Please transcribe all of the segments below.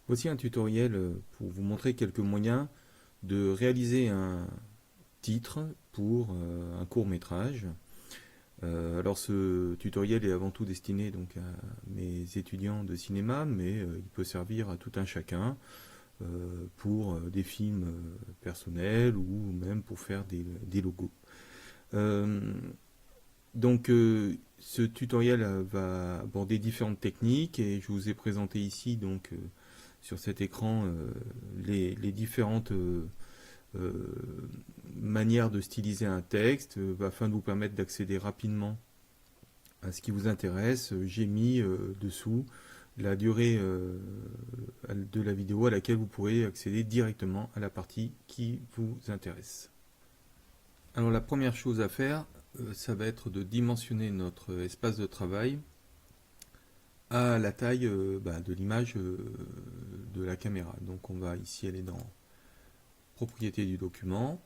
Voici un tutoriel pour vous montrer quelques moyens de réaliser un titre pour un court-métrage. Alors ce tutoriel est avant tout destiné donc à mes étudiants de cinéma, mais il peut servir à tout un chacun pour des films personnels ou même pour faire des logos. Euh, ce tutoriel va aborder différentes techniques et je vous ai présenté ici sur cet écran les différentes euh, manières de styliser un texte afin de vous permettre d'accéder rapidement à ce qui vous intéresse. J'ai mis dessous la durée de la vidéo à laquelle vous pourrez accéder directement à la partie qui vous intéresse. Alors la première chose à faire, ça va être de dimensionner notre espace de travail à la taille de l'image de la caméra. Donc on va ici aller dans propriété du document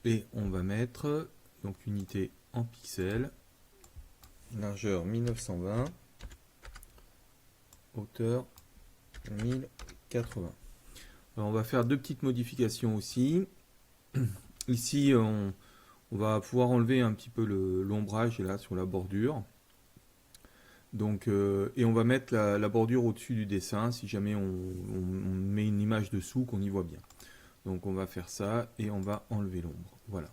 et on va mettre donc unité en pixels, largeur 1920, hauteur 1080. Alors on va faire deux petites modifications aussi. Ici on va pouvoir enlever un petit peu l'ombrage là sur la bordure. Donc, et on va mettre la bordure au-dessus du dessin si jamais on met une image dessous qu'on y voit bien. Donc on va faire ça et on va enlever l'ombre. Voilà.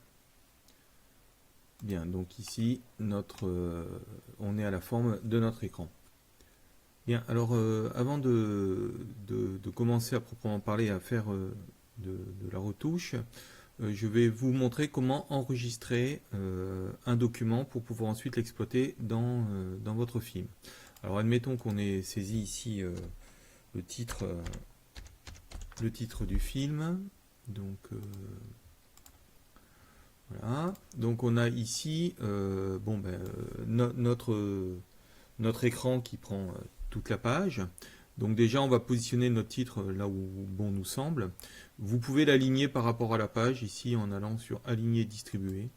Bien, donc ici, on est à la forme de notre écran. Bien, alors avant de commencer à proprement parler à faire de la retouche, je vais vous montrer comment enregistrer un document pour pouvoir ensuite l'exploiter dans votre film. Alors admettons qu'on ait saisi ici le titre du film. Donc voilà. Donc on a ici notre écran qui prend toute la page. Donc déjà on va positionner notre titre là où bon nous semble. Vous pouvez l'aligner par rapport à la page ici en allant sur aligner distribuer.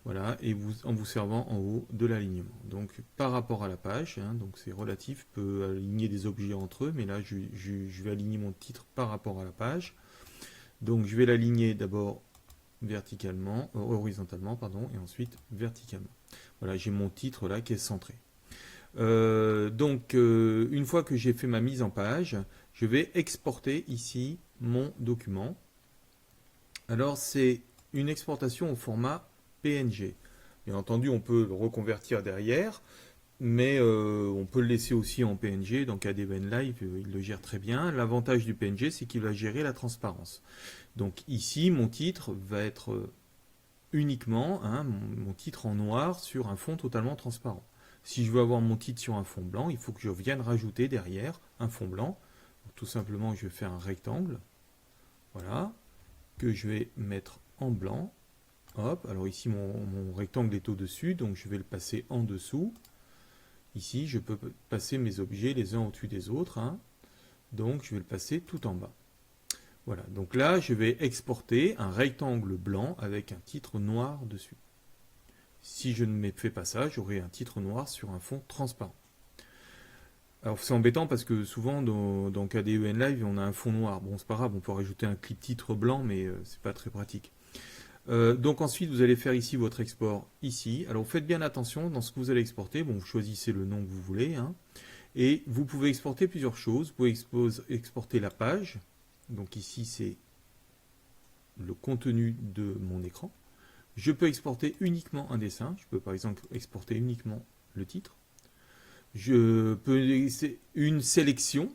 Voilà, et en vous servant en haut de l'alignement. Donc par rapport à la page, hein, donc c'est relatif, peut aligner des objets entre eux, mais là je vais aligner mon titre par rapport à la page. Donc je vais l'aligner d'abord verticalement, horizontalement, pardon, et ensuite verticalement. Voilà, j'ai mon titre là qui est centré. Une fois que j'ai fait ma mise en page, je vais exporter ici mon document. Alors c'est une exportation au format PNG. Bien entendu, on peut le reconvertir derrière, mais on peut le laisser aussi en PNG. Donc ADVN Live, il le gère très bien. L'avantage du PNG, c'est qu'il va gérer la transparence. Donc ici, mon titre va être uniquement mon titre en noir sur un fond totalement transparent. Si je veux avoir mon titre sur un fond blanc, il faut que je vienne rajouter derrière un fond blanc. Donc, tout simplement, je vais faire un rectangle, voilà, que je vais mettre en blanc. Hop, alors ici mon rectangle est au-dessus, donc je vais le passer en dessous. Ici, je peux passer mes objets les uns au-dessus des autres, hein. Donc je vais le passer tout en bas. Voilà, donc là, je vais exporter un rectangle blanc avec un titre noir dessus. Si je ne fais pas ça, j'aurai un titre noir sur un fond transparent. Alors c'est embêtant parce que souvent dans KDEN Live, on a un fond noir. Bon, c'est pas grave, on peut rajouter un clip titre blanc, mais c'est pas très pratique. Donc ensuite, vous allez faire ici votre export ici. Alors faites bien attention dans ce que vous allez exporter. Bon, vous choisissez le nom que vous voulez, hein. Et vous pouvez exporter plusieurs choses. Vous pouvez exporter la page. Donc ici, c'est le contenu de mon écran. Je peux exporter uniquement un dessin. Je peux par exemple exporter uniquement le titre. Je peux une sélection.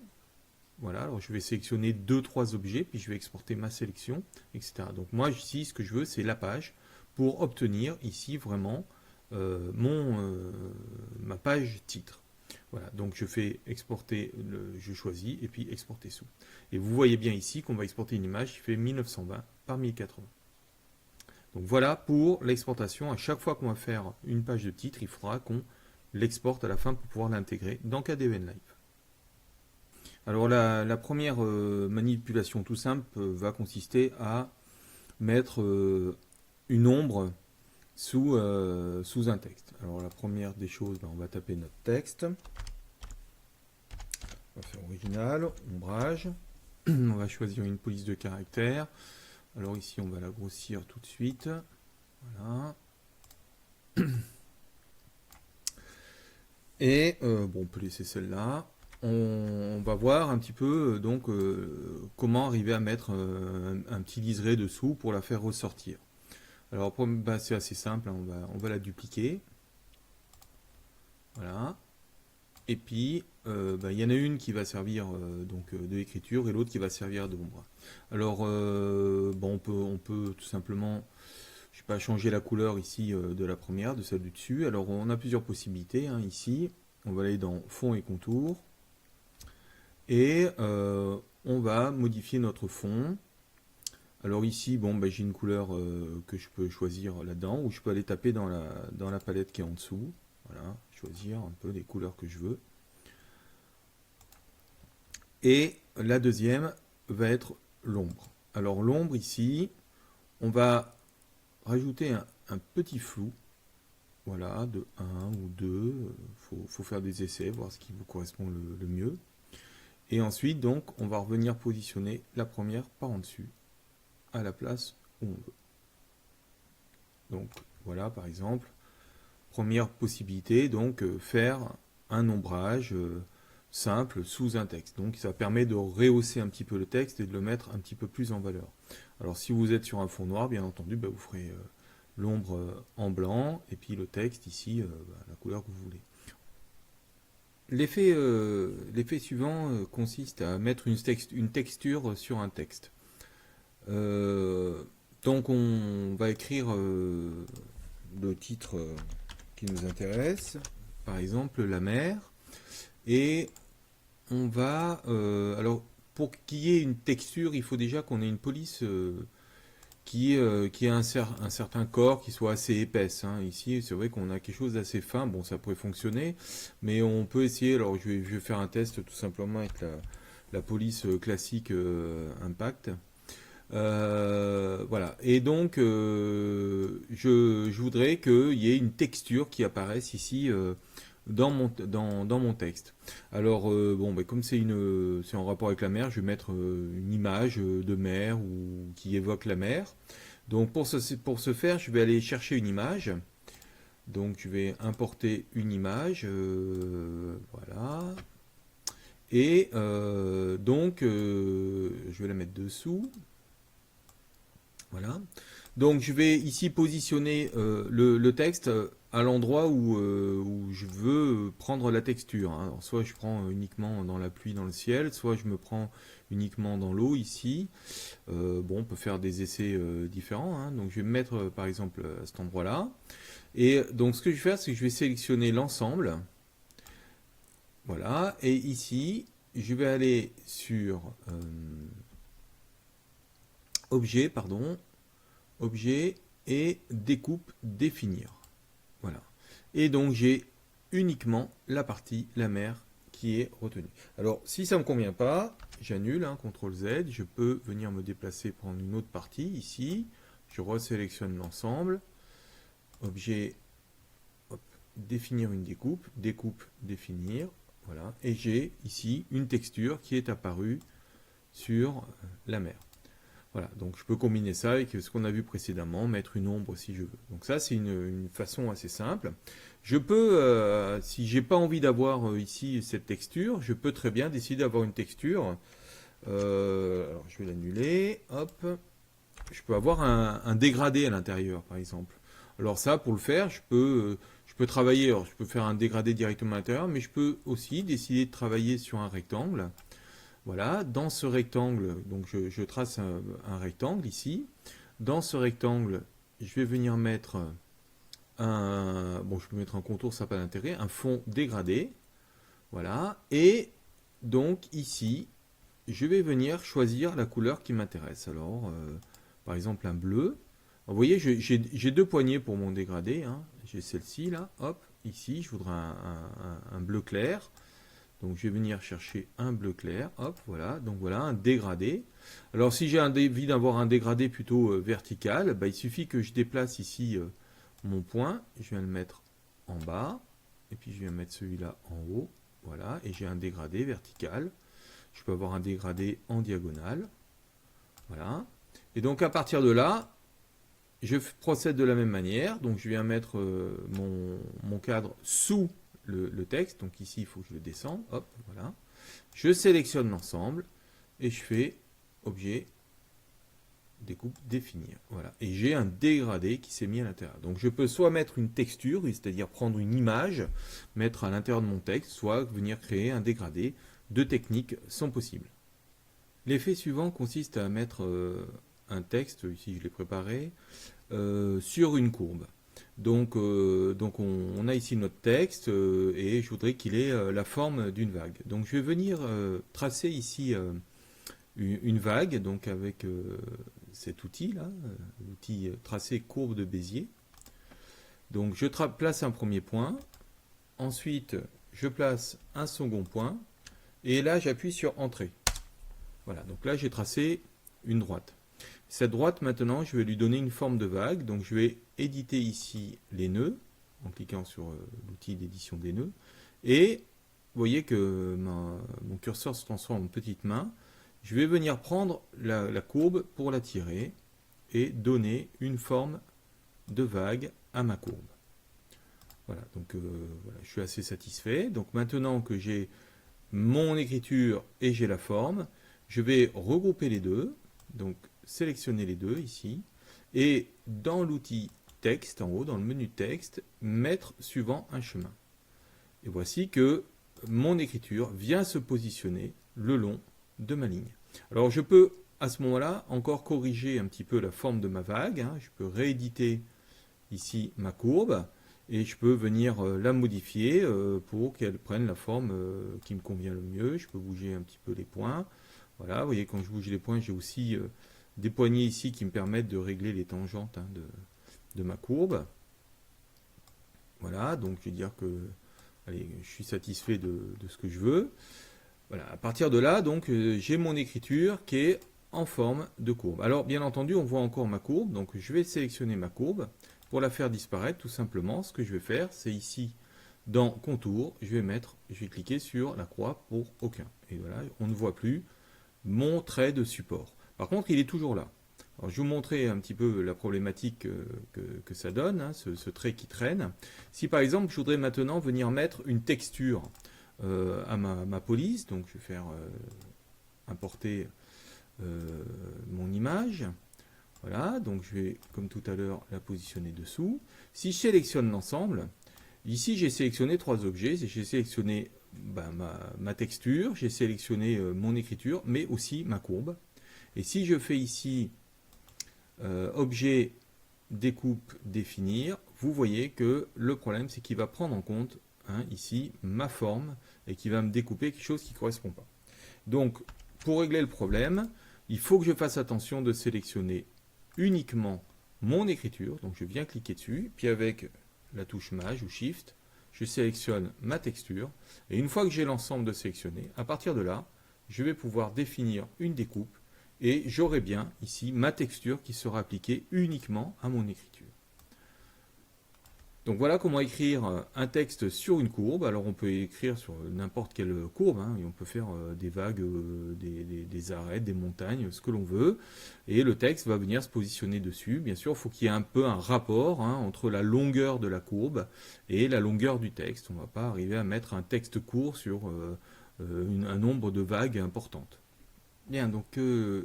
Voilà, alors je vais sélectionner 2-3 objets, puis je vais exporter ma sélection, etc. Donc moi ici, ce que je veux, c'est la page pour obtenir ici vraiment ma page titre. Voilà, donc je fais exporter, je choisis, et puis exporter sous. Et vous voyez bien ici qu'on va exporter une image qui fait 1920 par 1080. Donc voilà pour l'exportation. À chaque fois qu'on va faire une page de titre, il faudra qu'on l'exporte à la fin pour pouvoir l'intégrer dans KDEN Live. Alors la première manipulation tout simple va consister à mettre une ombre sous un texte. Alors la première des choses, on va taper notre texte. On va faire original, ombrage. On va choisir une police de caractère. Alors ici, on va la grossir tout de suite. Voilà. Et bon, on peut laisser celle-là. On va voir un petit peu donc comment arriver à mettre un petit liseré dessous pour la faire ressortir. Alors bah, c'est assez simple, hein, on va la dupliquer. Voilà. Et puis bah, y en a une qui va servir donc de l'écriture et l'autre qui va servir d'ombre. Alors bon, on peut tout simplement, je sais pas, changer la couleur ici de la première, de celle du dessus. Alors on a plusieurs possibilités, hein, ici. On va aller dans fond et contour. Et on va modifier notre fond. Alors ici, bon, bah, j'ai une couleur que je peux choisir là-dedans, ou je peux aller taper dans la palette qui est en dessous. Voilà, choisir un peu les couleurs que je veux. Et la deuxième va être l'ombre. Alors l'ombre ici, on va rajouter un petit flou. Voilà, de 1 ou 2. Faut faire des essais, voir ce qui vous correspond le mieux. Et ensuite, donc, on va revenir positionner la première par en dessus, à la place où on veut. Donc, voilà, par exemple, première possibilité, donc, faire un ombrage simple sous un texte. Donc, ça permet de rehausser un petit peu le texte et de le mettre un petit peu plus en valeur. Alors, si vous êtes sur un fond noir, bien entendu, bah, vous ferez l'ombre en blanc, et puis le texte ici, bah, la couleur que vous voulez. L'effet suivant consiste à mettre une texture sur un texte. Donc on va écrire le titre qui nous intéresse, par exemple la mer, et on va... alors pour qu'il y ait une texture, il faut déjà qu'on ait une police qui ait un certain corps, qui soit assez épaisse, hein. Ici, c'est vrai qu'on a quelque chose d'assez fin. Bon, ça pourrait fonctionner, mais on peut essayer. Alors, je vais faire un test tout simplement avec la police classique Impact. Voilà. Et donc, je voudrais qu'il y ait une texture qui apparaisse ici dans mon texte. Alors, bon, bah, comme c'est en rapport avec la mer, je vais mettre une image de mer ou qui évoque la mer. Donc, pour ce faire, je vais aller chercher une image. Donc, je vais importer une image. Voilà. Et donc, je vais la mettre dessous. Voilà. Donc je vais ici positionner le texte à l'endroit où je veux prendre la texture, hein. Alors, soit je prends uniquement dans la pluie, dans le ciel, soit je me prends uniquement dans l'eau ici. Bon, on peut faire des essais différents, hein. Donc je vais me mettre par exemple à cet endroit-là. Et donc ce que je vais faire, c'est que je vais sélectionner l'ensemble. Voilà. Et ici, je vais aller sur objet, pardon. Objet et découpe définir. Voilà. Et donc j'ai uniquement la partie, la mer, qui est retenue. Alors si ça ne me convient pas, j'annule, hein, CTRL Z, je peux venir me déplacer, prendre une autre partie, ici, je resélectionne l'ensemble, objet, hop, définir une découpe, découpe, définir, voilà, et j'ai ici une texture qui est apparue sur la mer. Voilà, donc je peux combiner ça avec ce qu'on a vu précédemment, mettre une ombre si je veux. Donc ça, c'est une façon assez simple. Je peux, si j'ai pas envie d'avoir ici cette texture, je peux très bien décider d'avoir une texture. Alors je vais l'annuler, hop. Je peux avoir un dégradé à l'intérieur, par exemple. Alors ça, pour le faire, je peux travailler, alors je peux faire un dégradé directement à l'intérieur, mais je peux aussi décider de travailler sur un rectangle. Voilà, dans ce rectangle, donc je trace un rectangle ici. Dans ce rectangle, je vais venir mettre bon, je peux mettre un contour, ça n'a pas d'intérêt, un fond dégradé. Voilà, et donc ici, je vais venir choisir la couleur qui m'intéresse. Alors, par exemple, un bleu. Vous voyez, j'ai deux poignées pour mon dégradé, hein. J'ai celle-ci, là, hop, ici, je voudrais un bleu clair. Donc je vais venir chercher un bleu clair, hop, voilà, donc voilà un dégradé. Alors si j'ai envie d'avoir un dégradé plutôt vertical, bah, il suffit que je déplace ici mon point, je viens le mettre en bas, et puis je viens mettre celui-là en haut, voilà, et j'ai un dégradé vertical. Je peux avoir un dégradé en diagonale. Voilà. Et donc à partir de là, je procède de la même manière. Donc je viens mettre mon cadre sous le texte. Donc ici, il faut que je le descende. Hop, voilà. Je sélectionne l'ensemble et je fais objet, découpe, définir. Voilà. Et j'ai un dégradé qui s'est mis à l'intérieur. Donc je peux soit mettre une texture, c'est-à-dire prendre une image, mettre à l'intérieur de mon texte, soit venir créer un dégradé. Deux techniques sont possibles. L'effet suivant consiste à mettre un texte, ici je l'ai préparé, sur une courbe. Donc on a ici notre texte et je voudrais qu'il ait la forme d'une vague. Donc je vais venir tracer ici une vague, donc avec cet outil là, l'outil tracer courbe de Bézier. Donc je place un premier point, ensuite je place un second point, et là j'appuie sur Entrée. Voilà, donc là j'ai tracé une droite. Cette droite maintenant je vais lui donner une forme de vague, donc je vais éditer ici les nœuds, en cliquant sur l'outil d'édition des nœuds, et vous voyez que mon curseur se transforme en petite main. Je vais venir prendre la courbe pour la tirer et donner une forme de vague à ma courbe. Voilà, donc voilà, je suis assez satisfait. Donc maintenant que j'ai mon écriture et j'ai la forme, je vais regrouper les deux, donc sélectionner les deux ici, et dans l'outil texte, en haut, dans le menu texte, mettre suivant un chemin. Et voici que mon écriture vient se positionner le long de ma ligne. Alors je peux à ce moment-là encore corriger un petit peu la forme de ma vague, hein. Je peux rééditer ici ma courbe, et je peux venir la modifier pour qu'elle prenne la forme qui me convient le mieux. Je peux bouger un petit peu les points. Voilà, vous voyez, quand je bouge les points, j'ai aussi des poignées ici qui me permettent de régler les tangentes de ma courbe. Voilà, donc je vais dire que allez, je suis satisfait de ce que je veux. Voilà, à partir de là, donc j'ai mon écriture qui est en forme de courbe. Alors, bien entendu, on voit encore ma courbe, donc je vais sélectionner ma courbe. Pour la faire disparaître, tout simplement, ce que je vais faire, c'est ici, dans Contour, je vais cliquer sur la croix pour aucun. Et voilà, on ne voit plus mon trait de support. Par contre, il est toujours là. Alors, je vais vous montrer un petit peu la problématique que ça donne, hein, ce trait qui traîne. Si par exemple, je voudrais maintenant venir mettre une texture à ma police, donc je vais faire importer mon image. Voilà, donc je vais, comme tout à l'heure, la positionner dessous. Si je sélectionne l'ensemble, ici j'ai sélectionné trois objets. J'ai sélectionné ma texture, j'ai sélectionné mon écriture, mais aussi ma courbe. Et si je fais ici objet, découpe, définir, vous voyez que le problème c'est qu'il va prendre en compte ici ma forme et qu'il va me découper quelque chose qui ne correspond pas. Donc pour régler le problème, il faut que je fasse attention de sélectionner uniquement mon écriture, donc je viens cliquer dessus, puis avec la touche Maj ou Shift, je sélectionne ma texture, et une fois que j'ai l'ensemble de sélectionné, à partir de là, je vais pouvoir définir une découpe, et j'aurai bien ici ma texture qui sera appliquée uniquement à mon écriture. Donc voilà comment écrire un texte sur une courbe. Alors on peut écrire sur n'importe quelle courbe, hein, et on peut faire des vagues, des arêtes, des montagnes, ce que l'on veut. Et le texte va venir se positionner dessus. Bien sûr, il faut qu'il y ait un peu un rapport entre la longueur de la courbe et la longueur du texte. On ne va pas arriver à mettre un texte court sur un nombre de vagues importantes. Bien, donc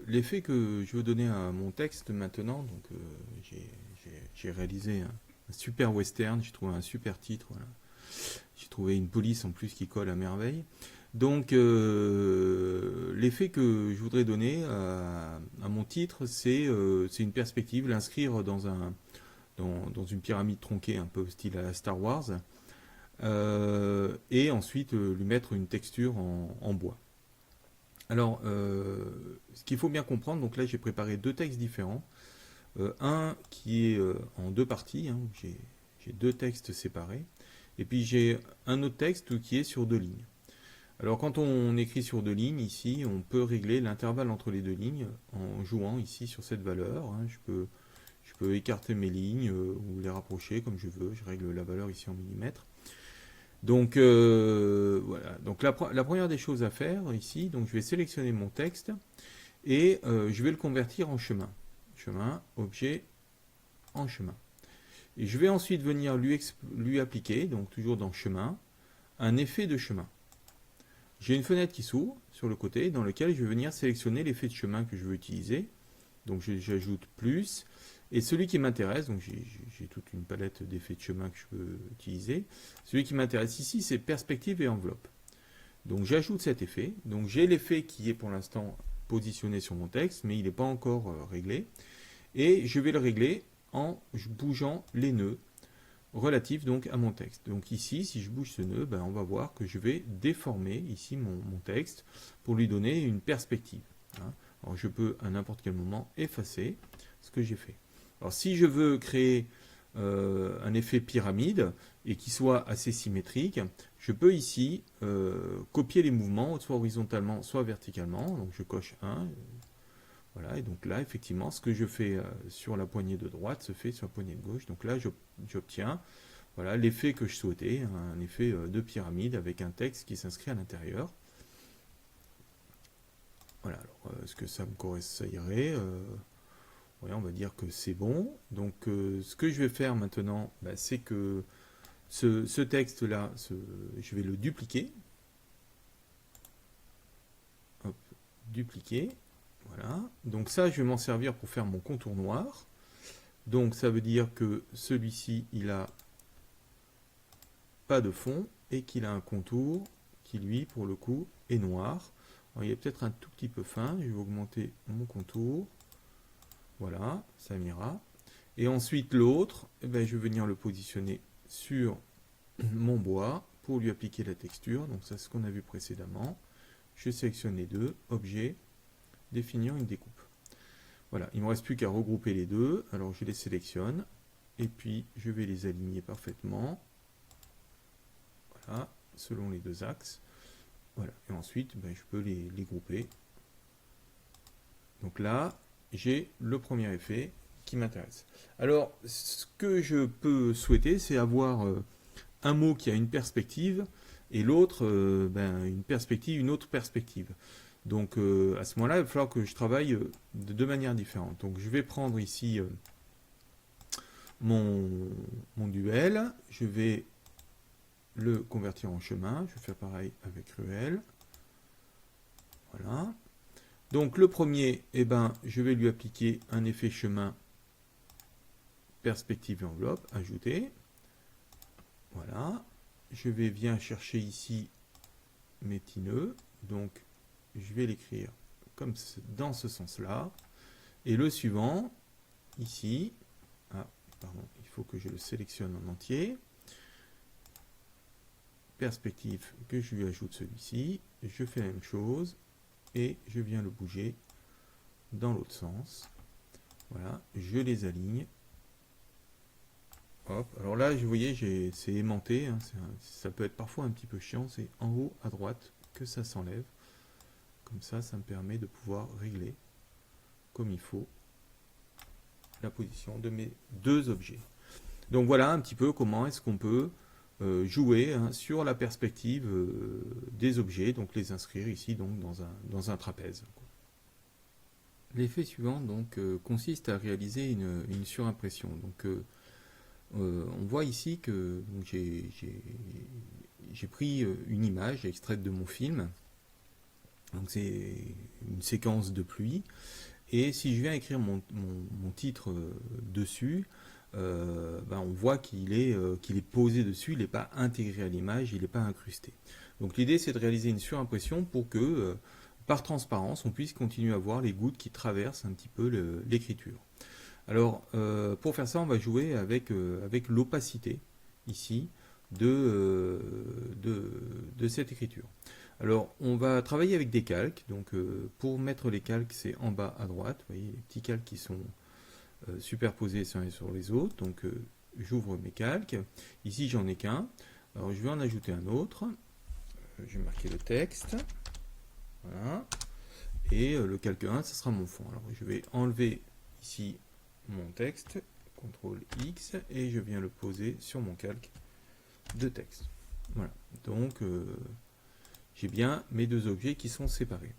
l'effet que je veux donner à mon texte maintenant, donc j'ai réalisé un super western, j'ai trouvé un super titre, voilà. J'ai trouvé une police en plus qui colle à merveille. Donc l'effet que je voudrais donner à mon titre, c'est une perspective, l'inscrire dans une pyramide tronquée un peu style à la Star Wars, et ensuite lui mettre une texture en bois. Alors, ce qu'il faut bien comprendre, donc là j'ai préparé deux textes différents. Un qui est en deux parties, hein, j'ai deux textes séparés, et puis j'ai un autre texte qui est sur deux lignes. Alors quand on écrit sur deux lignes, ici, on peut régler l'intervalle entre les deux lignes en jouant ici sur cette valeur, hein. Je peux écarter mes lignes ou les rapprocher comme je veux, je règle la valeur ici en millimètres. Donc voilà, donc la première des choses à faire ici, donc je vais sélectionner mon texte et je vais le convertir en chemin. Chemin, objet, en chemin. Et je vais ensuite venir lui appliquer, donc toujours dans chemin, un effet de chemin. J'ai une fenêtre qui s'ouvre sur le côté dans lequel je vais venir sélectionner l'effet de chemin que je veux utiliser. Donc j'ajoute plus. Et celui qui m'intéresse, donc j'ai toute une palette d'effets de chemin que je peux utiliser. Celui qui m'intéresse ici, c'est perspective et enveloppe. Donc j'ajoute cet effet. Donc j'ai l'effet qui est pour l'instant positionné sur mon texte, mais il n'est pas encore réglé. Et je vais le régler en bougeant les nœuds relatifs donc à mon texte. Donc ici, si je bouge ce nœud, ben, on va voir que je vais déformer ici mon texte pour lui donner une perspective. Hein. Alors je peux à n'importe quel moment effacer ce que j'ai fait. Alors si je veux créer un effet pyramide et qui soit assez symétrique, je peux ici copier les mouvements soit horizontalement soit verticalement. Donc je coche 1. Voilà, et donc là, effectivement, ce que je fais sur la poignée de droite se fait sur la poignée de gauche. Donc là, j'obtiens voilà, l'effet que je souhaitais, un effet de pyramide avec un texte qui s'inscrit à l'intérieur. Voilà, alors est-ce que ça me correspond, ça irait ouais, on va dire que c'est bon. Donc ce que je vais faire maintenant, bah, c'est que ce texte-là, je vais le dupliquer. Hop, dupliquer. Voilà. Donc ça, je vais m'en servir pour faire mon contour noir. Donc ça veut dire que celui-ci, il a pas de fond et qu'il a un contour qui, lui, pour le coup, est noir. Alors, il est peut-être un tout petit peu fin. Je vais augmenter mon contour. Voilà, ça m'ira. Et ensuite, l'autre, eh ben, je vais venir le positionner sur mon bois pour lui appliquer la texture. Donc ça, c'est ce qu'on a vu précédemment. Je sélectionne les deux, objet, définir une découpe. Voilà, il ne me reste plus qu'à regrouper les deux. Alors je les sélectionne et puis je vais les aligner parfaitement. Voilà, selon les deux axes. Voilà, et ensuite ben, je peux les grouper. Donc là, j'ai le premier effet qui m'intéresse. Alors, ce que je peux souhaiter, c'est avoir un mot qui a une perspective et l'autre, ben, une autre perspective. Donc à ce moment-là, il va falloir que je travaille de deux manières différentes. Donc je vais prendre ici mon duel, je vais le convertir en chemin, je vais faire pareil avec ruelle. Voilà. Donc le premier, eh ben, je vais lui appliquer un effet chemin, perspective et enveloppe, ajouter. Voilà. Je vais bien chercher ici mes petits nœuds, donc je vais l'écrire comme dans ce sens-là. Et le suivant, ici, pardon, il faut que je le sélectionne en entier. Perspective, que je lui ajoute celui-ci. Je fais la même chose et je viens le bouger dans l'autre sens. Voilà, je les aligne. Hop, alors là, vous voyez, c'est aimanté. Hein, ça peut être parfois un petit peu chiant. C'est en haut à droite que ça s'enlève. Comme ça, ça me permet de pouvoir régler comme il faut la position de mes deux objets. Donc voilà un petit peu comment est-ce qu'on peut jouer hein, sur la perspective des objets, donc les inscrire ici donc, dans un trapèze. L'effet suivant donc, consiste à réaliser une surimpression. Donc, on voit ici que j'ai pris une image extraite de mon film. Donc c'est une séquence de pluie. Et si je viens écrire mon titre dessus, ben on voit qu'il est posé dessus, il n'est pas intégré à l'image, il n'est pas incrusté. Donc l'idée c'est de réaliser une surimpression pour que, par transparence, on puisse continuer à voir les gouttes qui traversent un petit peu l'écriture. Alors pour faire ça, on va jouer avec l'opacité ici de cette écriture. Alors, on va travailler avec des calques. Donc, pour mettre les calques, c'est en bas à droite. Vous voyez, les petits calques qui sont superposés les uns sur les autres. Donc, j'ouvre mes calques. Ici, j'en ai qu'un. Alors, je vais en ajouter un autre. Je vais marquer le texte. Voilà. Et le calque 1, ce sera mon fond. Alors, je vais enlever ici mon texte. CTRL X. Et je viens le poser sur mon calque de texte. Voilà, donc j'ai bien mes deux objets qui sont séparés.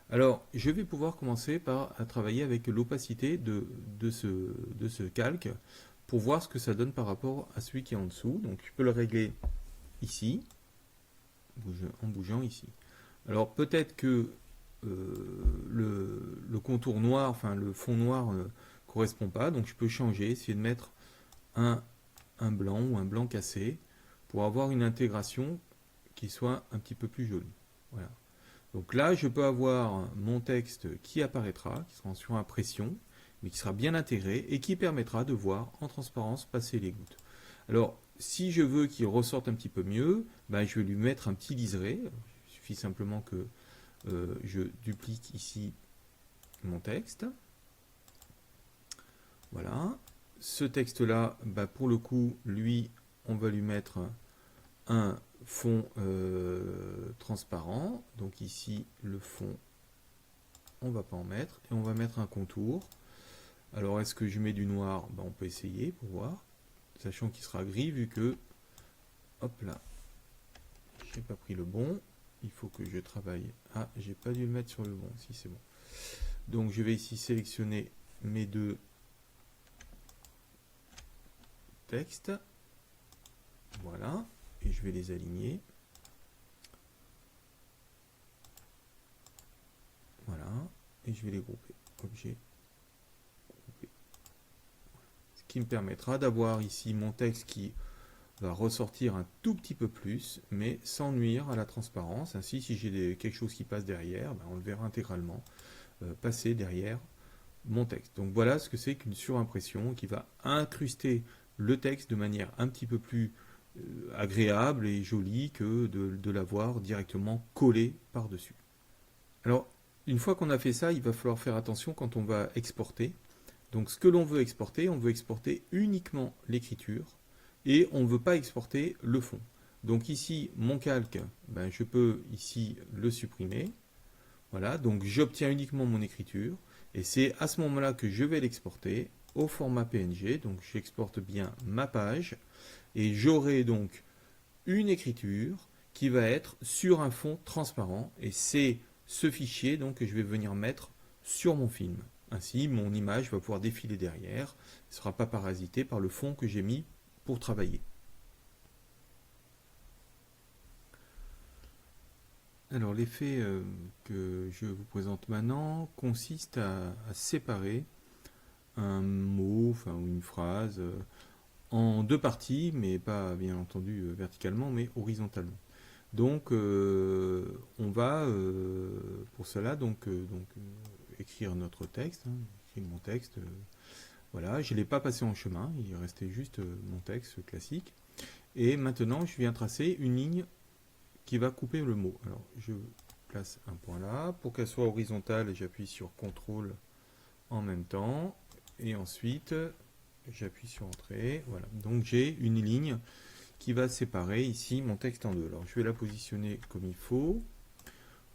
Alors, je vais pouvoir commencer à travailler avec l'opacité de ce calque pour voir ce que ça donne par rapport à celui qui est en dessous. Donc, je peux le régler ici, en bougeant ici. Alors, peut-être que le contour noir, enfin le fond noir ne correspond pas, donc je peux changer, essayer de mettre un blanc ou un blanc cassé pour avoir une intégration qui soit un petit peu plus jolie. Voilà. Donc là, je peux avoir mon texte qui apparaîtra, qui sera en surimpression, mais qui sera bien intégré et qui permettra de voir en transparence passer les gouttes. Alors, si je veux qu'il ressorte un petit peu mieux, ben, je vais lui mettre un petit liseré. Il suffit simplement que je duplique ici mon texte. Voilà. Ce texte-là, ben, pour le coup, lui, on va lui mettre un fond transparent. Donc ici, le fond, on ne va pas en mettre. Et on va mettre un contour. Alors, est-ce que je mets du noir? Ben, on peut essayer pour voir. Sachant qu'il sera gris, vu que, hop là, j'ai pas pris le bon. Il faut que je travaille. Ah, j'ai pas dû le mettre sur le bon. Si, c'est bon. Donc, je vais ici sélectionner mes deux textes. Voilà. Et je vais les aligner. Voilà. Et je vais les grouper. Objet. Grouper. Ce qui me permettra d'avoir ici mon texte qui va ressortir un tout petit peu plus, mais sans nuire à la transparence. Ainsi, si j'ai quelque chose qui passe derrière, ben, on le verra intégralement passer derrière mon texte. Donc voilà ce que c'est qu'une surimpression qui va incruster le texte de manière un petit peu plus agréable et jolie que de l'avoir directement collé par-dessus. Alors, une fois qu'on a fait ça, il va falloir faire attention quand on va exporter. Donc ce que l'on veut exporter, on veut exporter uniquement l'écriture et on ne veut pas exporter le fond. Donc ici, mon calque, ben, je peux ici le supprimer. Voilà, donc j'obtiens uniquement mon écriture et c'est à ce moment-là que je vais l'exporter au format PNG. Donc j'exporte bien ma page et j'aurai donc une écriture qui va être sur un fond transparent et c'est ce fichier donc que je vais venir mettre sur mon film. Ainsi, mon image va pouvoir défiler derrière, ne sera pas parasité par le fond que j'ai mis pour travailler. Alors l'effet que je vous présente maintenant consiste à séparer un mot, enfin une phrase, en deux parties, mais pas bien entendu verticalement, mais horizontalement. Donc on va pour cela écrire notre texte, hein, écrire mon texte. Voilà, je ne l'ai pas passé en chemin, il restait juste mon texte classique. Et maintenant, je viens tracer une ligne qui va couper le mot. Alors, je place un point là. Pour qu'elle soit horizontale, j'appuie sur CTRL en même temps. Et ensuite, j'appuie sur Entrée. Voilà. Donc, j'ai une ligne qui va séparer ici mon texte en deux. Alors, je vais la positionner comme il faut.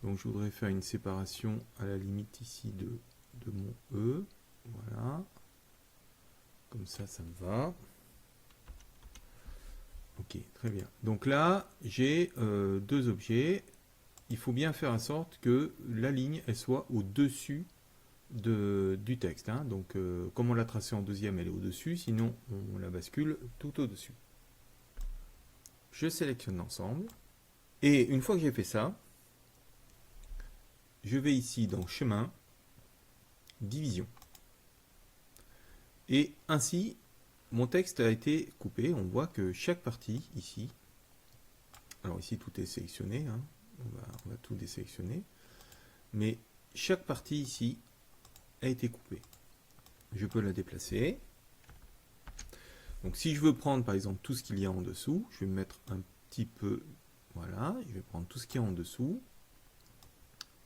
Donc, je voudrais faire une séparation à la limite ici de mon E. Voilà. Comme ça me va. Ok, très bien. Donc là, j'ai deux objets. Il faut bien faire en sorte que la ligne elle soit au-dessus du texte. Hein. Donc, comme on l'a tracé en deuxième, elle est au-dessus. Sinon, on la bascule tout au-dessus. Je sélectionne l'ensemble. Et une fois que j'ai fait ça, je vais ici dans Chemin, Division. Et ainsi, mon texte a été coupé. On voit que chaque partie ici, alors ici tout est sélectionné, hein, on va tout désélectionner, mais chaque partie ici a été coupée. Je peux la déplacer. Donc si je veux prendre par exemple tout ce qu'il y a en dessous, je vais me mettre un petit peu, voilà, je vais prendre tout ce qu'il y a en dessous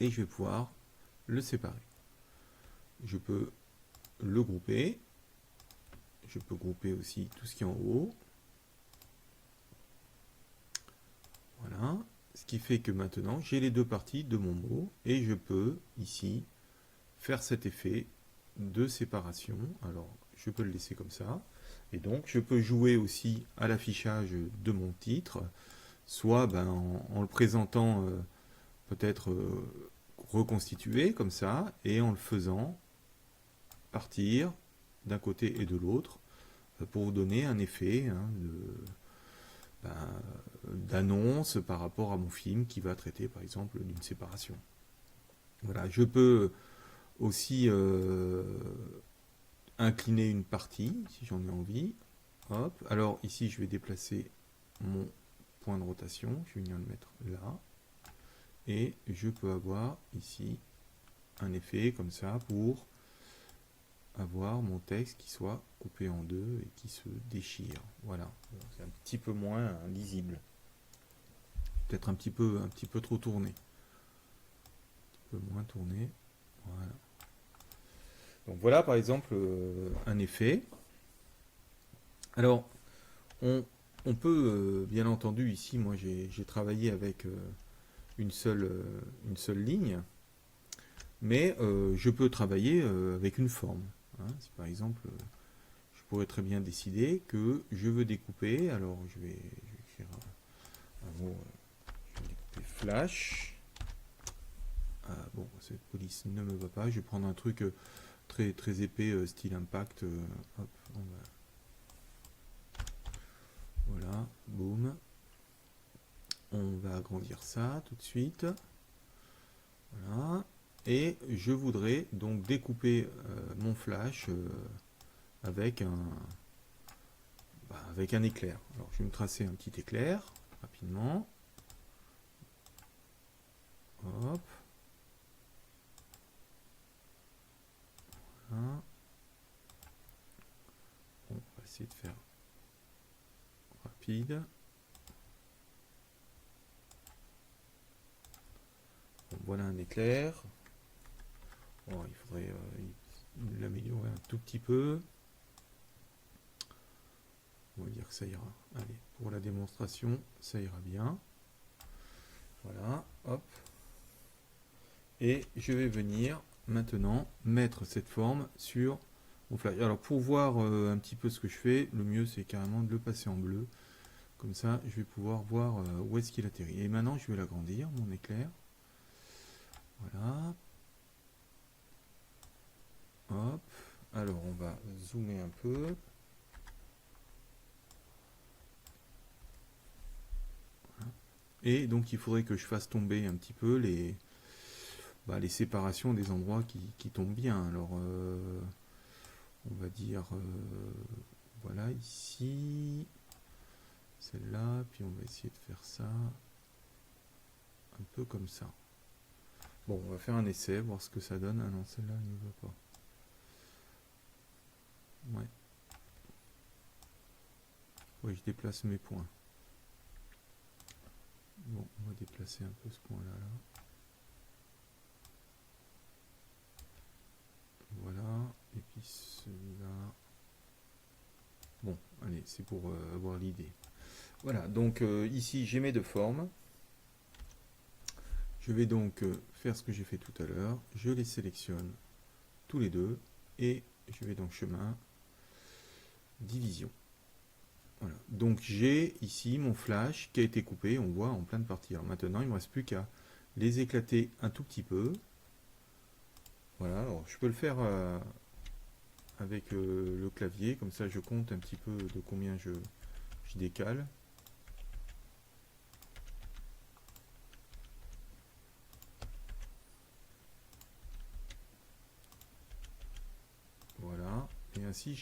et je vais pouvoir le séparer. Je peux le grouper. Je peux grouper aussi tout ce qui est en haut. Voilà. Ce qui fait que maintenant, j'ai les deux parties de mon mot et je peux ici faire cet effet de séparation. Alors, je peux le laisser comme ça. Et donc, je peux jouer aussi à l'affichage de mon titre. soit en le présentant peut-être reconstitué comme ça, et en le faisant partir d'un côté et de l'autre pour vous donner un effet ben, d'annonce par rapport à mon film qui va traiter par exemple d'une séparation. Voilà, je peux aussi incliner une partie si j'en ai envie. Hop. Alors ici je vais déplacer mon point de rotation, je vais venir le mettre là, et je peux avoir ici un effet comme ça pour avoir mon texte qui soit coupé en deux et qui se déchire. Voilà, c'est un petit peu moins lisible, peut-être un petit peu trop tourné, un peu moins tourné. Voilà. Donc voilà par exemple un effet. Alors on peut bien entendu ici, moi j'ai travaillé avec une seule ligne, mais je peux travailler avec une forme. Hein. Si par exemple je pourrais très bien décider que je veux découper, alors je vais écrire un mot, je vais découper flash. Ah, bon, cette police ne me va pas, je vais prendre un truc très, très épais, style impact. Hop, voilà, boum. On va agrandir ça tout de suite. Voilà. Et je voudrais donc découper mon flash avec avec un éclair. Alors je vais me tracer un petit éclair rapidement. Hop. Voilà. Bon, on va essayer de faire rapide. Bon, voilà un éclair. Bon, il faudrait l'améliorer un tout petit peu. On va dire que ça ira. Allez, pour la démonstration, ça ira bien. Voilà, hop. Et je vais venir maintenant mettre cette forme sur mon flash. Alors pour voir un petit peu ce que je fais, le mieux c'est carrément de le passer en bleu. Comme ça, je vais pouvoir voir où est-ce qu'il atterrit. Et maintenant, je vais l'agrandir, mon éclair. Voilà. Hop. Alors, on va zoomer un peu. Voilà. Et donc, il faudrait que je fasse tomber un petit peu les séparations des endroits qui tombent bien. Alors, on va dire, voilà, ici, celle-là, puis on va essayer de faire ça un peu comme ça. Bon, on va faire un essai, voir ce que ça donne. Ah non, celle-là, elle ne va pas. Ouais. Oui, je déplace mes points. Bon, on va déplacer un peu ce point-là. Là. Voilà. Et puis celui-là. Bon, allez, c'est pour avoir l'idée. Voilà, donc ici, j'ai mes deux formes. Je vais donc faire ce que j'ai fait tout à l'heure. Je les sélectionne tous les deux. Et je vais dans chemin, division. Voilà. Donc j'ai ici mon flash qui a été coupé, on voit en plein de parties. Alors maintenant, il ne me reste plus qu'à les éclater un tout petit peu. Voilà, alors je peux le faire avec le clavier, comme ça je compte un petit peu de combien je décale. Voilà, et ainsi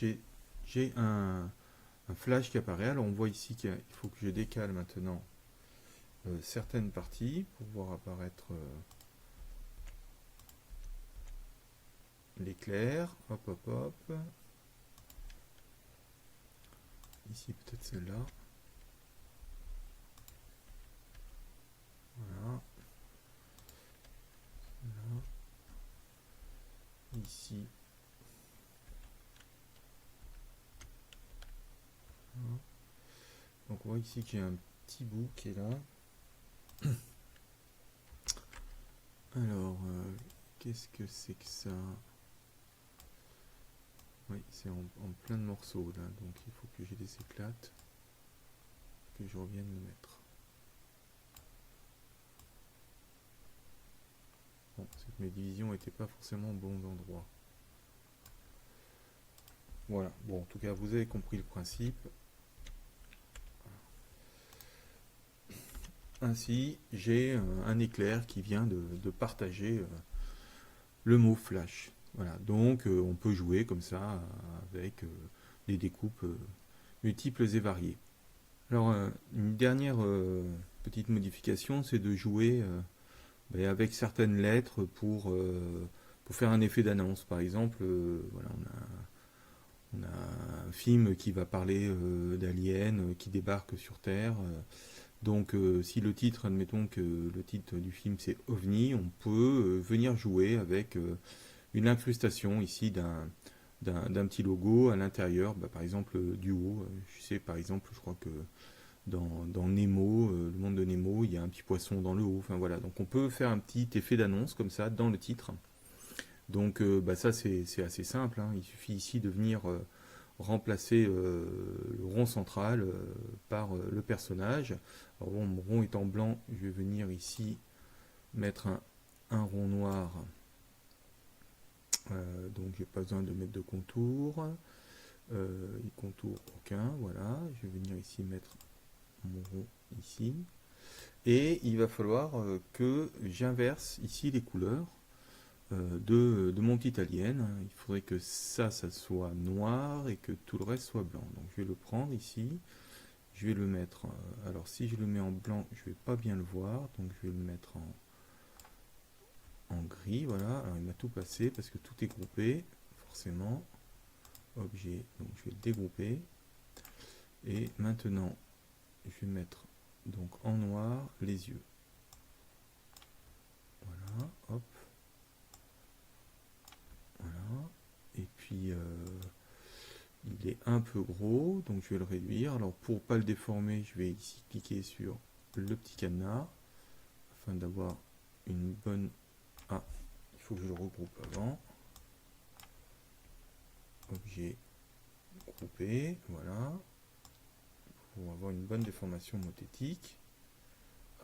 j'ai un flash qui apparaît. Alors on voit ici qu'il faut que je décale maintenant certaines parties pour voir apparaître l'éclair. Hop, hop, hop. Ici peut-être celle-là. Voilà. Là. Ici. Voilà. Donc on voit ici qu'il y a un petit bout qui est là. Alors, qu'est-ce que c'est que ça? Oui, c'est en plein de morceaux là, donc il faut que je les éclate, que je revienne le mettre. Bon, c'est que mes divisions n'étaient pas forcément au bon endroit. Voilà, bon, en tout cas, vous avez compris le principe. Ainsi, j'ai un éclair qui vient de partager le mot flash. Voilà, donc on peut jouer comme ça avec des découpes multiples et variées. Alors, une dernière petite modification, c'est de jouer avec certaines lettres pour faire un effet d'annonce. Par exemple, voilà, on a un film qui va parler d'aliens qui débarquent sur Terre. Donc, si le titre, admettons que le titre du film c'est OVNI, on peut venir jouer avec une incrustation ici d'un petit logo à l'intérieur, par exemple du haut. Je sais, par exemple, je crois que dans Nemo, le monde de Nemo, il y a un petit poisson dans le haut. Enfin voilà, donc on peut faire un petit effet d'annonce comme ça dans le titre. Donc ça c'est assez simple, hein. Il suffit ici de venir remplacer le rond central par le personnage. Alors bon, mon rond étant blanc, je vais venir ici mettre un rond noir. Donc j'ai pas besoin de mettre de contour. Contour aucun, voilà. Je vais venir ici mettre mon rond ici. Et il va falloir que j'inverse ici les couleurs de mon petit alien. Il faudrait que ça soit noir et que tout le reste soit blanc. Donc je vais le prendre ici. Je vais le mettre. Alors si je le mets en blanc, je vais pas bien le voir. Donc je vais le mettre en gris. Voilà. Alors il m'a tout passé parce que tout est groupé. Forcément. Objet. Donc je vais le dégrouper. Et maintenant, je vais mettre donc en noir les yeux. Voilà. Hop. Voilà. Et puis il est un peu gros, donc je vais le réduire. Alors pour pas le déformer, je vais ici cliquer sur le petit cadenas afin d'avoir une bonne... Ah, il faut que je le regroupe avant. Objet groupé, voilà. Pour avoir une bonne déformation mothétique.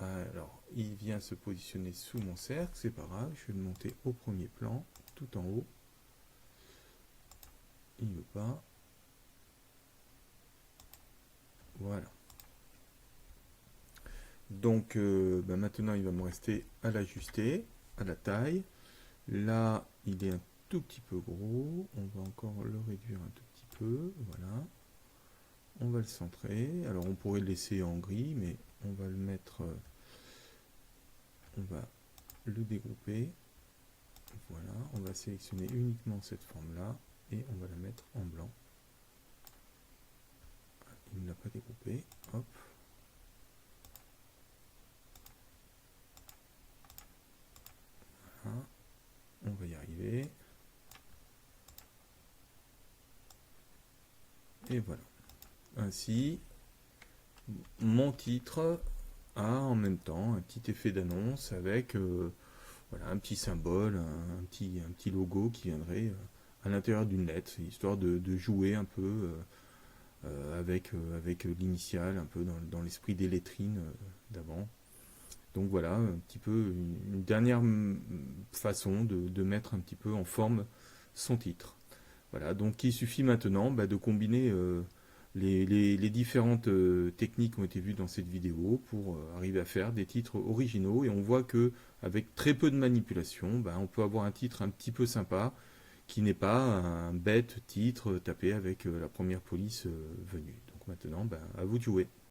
Alors, il vient se positionner sous mon cercle, c'est pas grave, je vais le monter au premier plan, tout en haut. Il ne veut pas. Voilà. Donc maintenant il va me rester à l'ajuster, à la taille. Là il est un tout petit peu gros, on va encore le réduire un tout petit peu, voilà. On va le centrer, alors on pourrait le laisser en gris, mais on va le mettre, on va le dégrouper. Voilà, on va sélectionner uniquement cette forme là et on va la mettre en blanc. Il ne l'a pas dégroupé, hop. Voilà. On va y arriver. Et voilà. Ainsi, mon titre a en même temps un petit effet d'annonce avec voilà, un petit symbole, un petit logo qui viendrait à l'intérieur d'une lettre, histoire de jouer un peu avec l'initiale, un peu dans l'esprit des lettrines d'avant. Donc voilà, un petit peu une dernière façon de mettre un petit peu en forme son titre. Voilà, donc il suffit maintenant de combiner les différentes techniques qui ont été vues dans cette vidéo pour arriver à faire des titres originaux. Et on voit que avec très peu de manipulation, on peut avoir un titre un petit peu sympa qui n'est pas un bête titre tapé avec la première police venue. Donc maintenant, à vous de jouer.